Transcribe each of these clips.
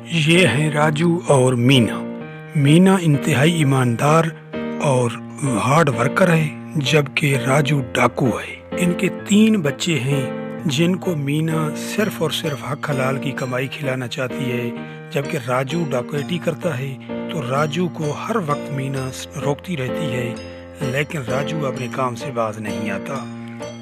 یہ ہیں راجو اور مینا۔ مینا انتہائی ایماندار اور ہارڈ ورکر ہے، جبکہ راجو ڈاکو ہے۔ ان کے 3 بچے ہیں جن کو مینا صرف اور صرف حق حلال کی کمائی کھلانا چاہتی ہے، جبکہ راجو ڈاکیٹی کرتا ہے۔ تو راجو کو ہر وقت مینا روکتی رہتی ہے، لیکن راجو اپنے کام سے باز نہیں آتا،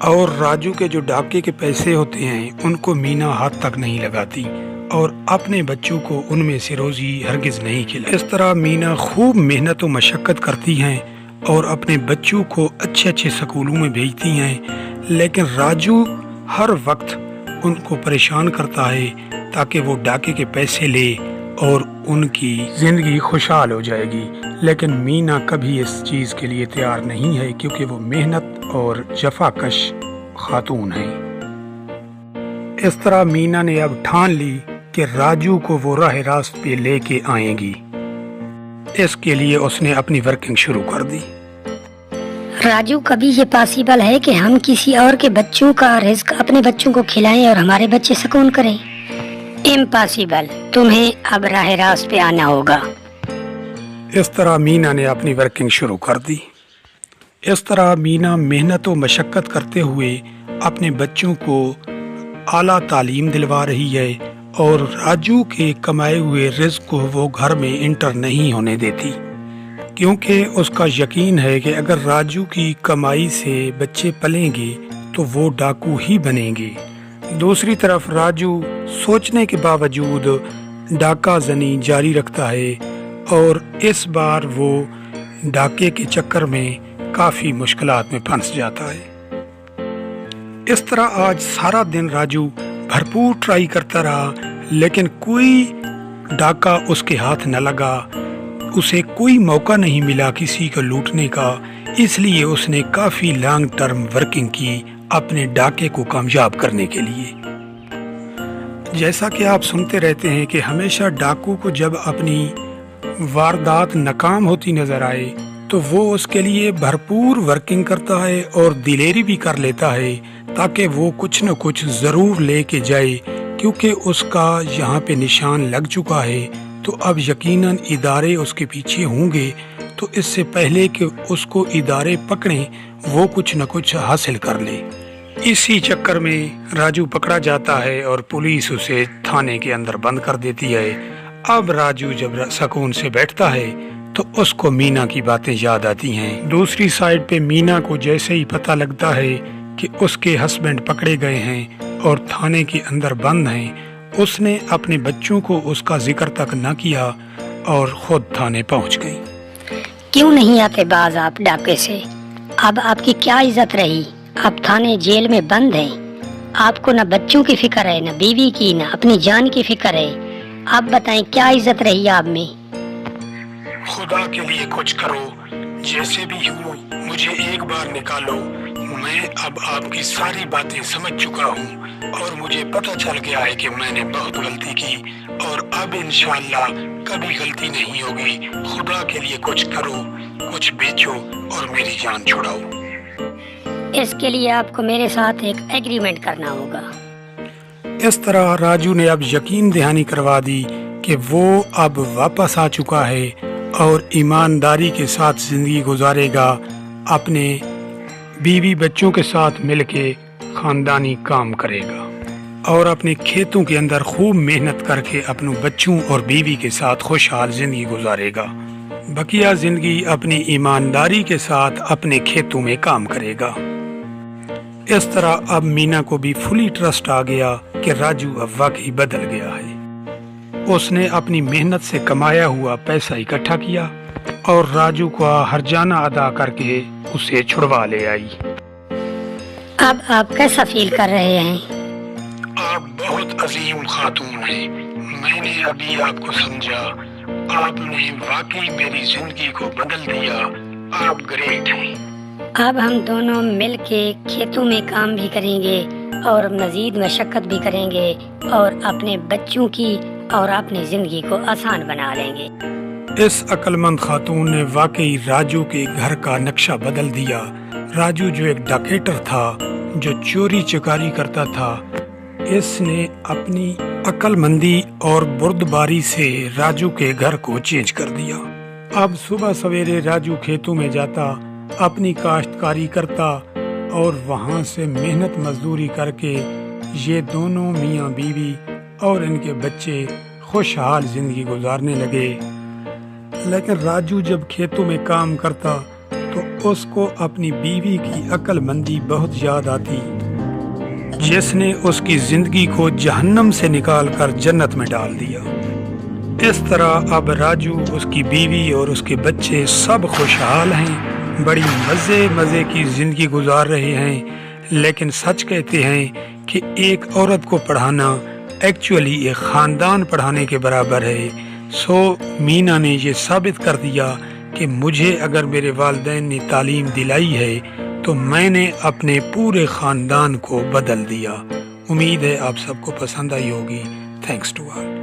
اور راجو کے جو ڈاکے کے پیسے ہوتے ہیں ان کو مینا ہاتھ تک نہیں لگاتی، اور اپنے بچوں کو ان میں سے روزی ہرگز نہیں کھلاتی۔ اس طرح مینا خوب محنت و مشقت کرتی ہیں اور اپنے بچوں کو اچھے اچھے سکولوں میں بھیجتی ہیں، لیکن راجو ہر وقت ان کو پریشان کرتا ہے تاکہ وہ ڈاکے کے پیسے لے اور ان کی زندگی خوشحال ہو جائے گی۔ لیکن مینا کبھی اس چیز کے لیے تیار نہیں ہے، کیونکہ وہ محنت اور جفا کش خاتون ہے۔ اس طرح مینا نے اب ٹھان لی کہ راجو کو وہ راہ راست پہ لے کے آئیں گی۔ اس کے لیے اس نے اپنی ورکنگ شروع کر دی۔ راجو، کبھی یہ پاسبل ہے کہ ہم کسی اور کے بچوں کا رزق اپنے بچوں کو کھلائیں اور ہمارے بچے سکون کریں؟ امپاسبل۔ تمہیں اب راہ راست پہ آنا ہوگا۔ اس طرح مینا نے اپنی ورکنگ شروع کر دی۔ اس طرح مینا محنت و مشقت کرتے ہوئے اپنے بچوں کو اعلیٰ تعلیم دلوا رہی ہے، اور راجو کے کمائے ہوئے رزق کو وہ گھر میں انٹر نہیں ہونے دیتی، کیونکہ اس کا یقین ہے کہ اگر راجو کی کمائی سے بچے پلیں گے تو وہ ڈاکو ہی بنیں گے۔ دوسری طرف راجو سوچنے کے باوجود ڈاکہ زنی جاری رکھتا ہے، اور اس بار وہ ڈاکے کے چکر میں کافی مشکلات میں پھنس جاتا ہے۔ اس طرح آج سارا دن راجو بھرپور ٹرائی کرتا رہا، لیکن کوئی ڈاکہ اس کے ہاتھ نہ لگا، اسے کوئی موقع نہیں ملا کسی کو لوٹنے کا۔ اس لیے اس نے کافی لانگ ٹرم ورکنگ کی اپنے ڈاکے کو کامیاب کرنے کے لیے۔ جیسا کہ آپ سنتے رہتے ہیں کہ ہمیشہ ڈاکو کو جب اپنی واردات ناکام ہوتی نظر آئے تو وہ اس کے لیے بھرپور ورکنگ کرتا ہے اور دلیری بھی کر لیتا ہے، تاکہ وہ کچھ نہ کچھ ضرور لے کے جائے، کیونکہ اس کا یہاں پہ نشان لگ چکا ہے۔ تو اب یقیناً ادارے اس کے پیچھے ہوں گے، تو اس سے پہلے کہ اس کو ادارے پکڑیں وہ کچھ نہ کچھ حاصل کر لے۔ اسی چکر میں راجو پکڑا جاتا ہے اور پولیس اسے تھانے کے اندر بند کر دیتی ہے۔ اب راجو جب سکون سے بیٹھتا ہے تو اس کو مینا کی باتیں یاد آتی ہیں۔ دوسری سائڈ پہ مینا کو جیسے ہی پتہ لگتا ہے کہ اس کے ہسبینڈ پکڑے گئے ہیں اور تھانے کے اندر بند ہیں، اس نے اپنے بچوں کو اس کا ذکر تک نہ کیا اور خود تھانے پہنچ گئی۔ کیوں نہیں آتے باز آپ ڈاکے سے؟ اب آپ کی کیا عزت رہی؟ آپ تھانے جیل میں بند ہیں، آپ کو نہ بچوں کی فکر ہے، نہ بیوی کی، نہ اپنی جان کی فکر ہے۔ آپ بتائیں کیا عزت رہی آپ میں؟ خدا کے لیے کچھ کرو، جیسے بھی ہو مجھے ایک بار نکالو۔ میں اب آپ کی ساری باتیں سمجھ چکا ہوں، اور مجھے پتہ چل گیا ہے کہ میں نے بہت غلطی کی، اور اب انشاءاللہ کبھی غلطی نہیں ہوگی۔ خدا کے لیے کچھ کرو، کچھ بیچو اور میری جان چھڑاؤ۔ اس کے لیے آپ کو میرے ساتھ ایک ایگریمنٹ کرنا ہوگا۔ اس طرح راجو نے اب یقین دہانی کروا دی کہ وہ اب واپس آ چکا ہے اور ایمانداری کے ساتھ زندگی گزارے گا، اپنے بیوی بچوں کے ساتھ مل کے خاندانی کام کرے گا، اور اپنے کھیتوں کے اندر خوب محنت کر کے اپنے بچوں اور بیوی کے ساتھ خوشحال زندگی گزارے گا۔ بقیہ زندگی اپنی ایمانداری کے ساتھ اپنے کھیتوں میں کام کرے گا۔ اس طرح اب مینا کو بھی فلی ٹرسٹ آ گیا کہ راجو اب واقعی بدل گیا ہے۔ اس نے اپنی محنت سے کمایا ہوا پیسہ اکٹھا کیا اور راجو کو ہرجانہ ادا کر کے اسے چھڑوا لے آئی۔ اب آپ کیسا فیل کر رہے ہیں؟ آپ بہت عظیم خاتون ہیں، میں نے ابھی آپ کو سمجھا، آپ نے واقعی میری زندگی کو بدل دیا، آپ گریٹ ہیں۔ اب ہم دونوں مل کے کھیتوں میں کام بھی کریں گے اور مزید مشقت بھی کریں گے، اور اپنے بچوں کی اور اپنی زندگی کو آسان بنا لیں گے۔ اس عقل مند خاتون نے واقعی راجو کے گھر کا نقشہ بدل دیا۔ راجو جو ایک ڈاکیٹر تھا، جو چوری چکاری کرتا تھا، اس نے اپنی عقل مندی اور بردباری سے راجو کے گھر کو چینج کر دیا۔ اب صبح سویرے راجو کھیتوں میں جاتا، اپنی کاشتکاری کرتا اور وہاں سے محنت مزدوری کر کے یہ دونوں میاں بیوی اور ان کے بچے خوشحال زندگی گزارنے لگے۔ لیکن راجو جب کھیتوں میں کام کرتا تو اس کو اپنی بیوی کی عقل مندی بہت یاد آتی، جس نے اس کی زندگی کو جہنم سے نکال کر جنت میں ڈال دیا۔ اس طرح اب راجو، اس کی بیوی اور اس کے بچے سب خوشحال ہیں، بڑی مزے کی زندگی گزار رہے ہیں۔ لیکن سچ کہتے ہیں کہ ایک عورت کو پڑھانا ایکچولی ایک خاندان پڑھانے کے برابر ہے۔ سو مینا نے یہ ثابت کر دیا کہ مجھے اگر میرے والدین نے تعلیم دلائی ہے تو میں نے اپنے پورے خاندان کو بدل دیا۔ امید ہے آپ سب کو پسند آئی ہوگی۔ Thanks to all.